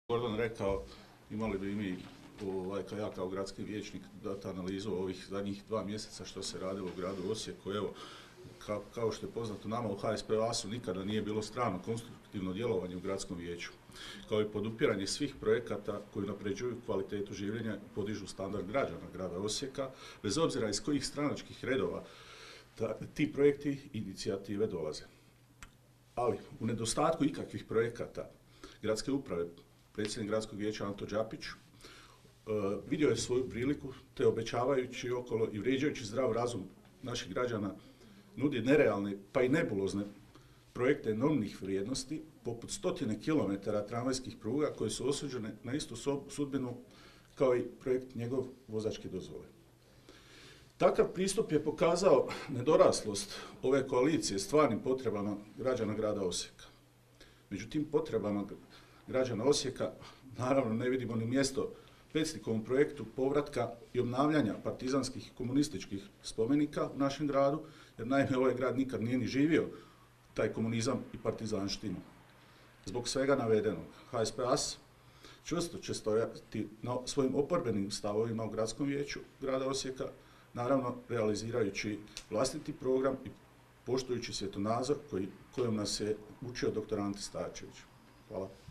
Gordon rekao, imali bi mi, ja kao gradski vijećnik, dati analizu ovih zadnjih 2 mjeseca što se radilo u gradu Osijeku. Evo, kao što je poznato nama u HSPAS-u nikada nije bilo strano konstruktivno djelovanje u gradskom vijeću, kao i podupiranje svih projekata koji unapređuju kvalitetu življenja i podižu standard građana grada Osijeka, bez obzira iz kojih stranačkih redova ti projekti i inicijative dolaze. Ali, u nedostatku ikakvih projekata gradske uprave, predsjednik gradskog vijeća Anto Đapić vidio je svoju priliku te obećavajući okolo i vrijeđajući zdrav razum naših građana nudi nerealne pa i nebulozne projekte enormnih vrijednosti poput 100 kilometara tramvajskih pruga koje su osuđene na istu sudbinu kao i projekt njegov vozačke dozvole. Takav pristup je pokazao nedoraslost ove koalicije stvarnim potrebama građana grada Osijeka. Među tim potrebama građana Osijeka naravno ne vidimo ni mjesto Pecnikovom projektu povratka i obnavljanja partizanskih i komunističkih spomenika u našem gradu, jer naime ovaj grad nikad nije ni živio taj komunizam i partizanštinu. Zbog svega navedenog, HSPAS čvrsto će stojati na svojim oporbenim stavovima u gradskom vijeću grada Osijeka, naravno realizirajući vlastiti program i poštujući svjetonazor kojom nas je učio dr. Ante Starčević. Hvala.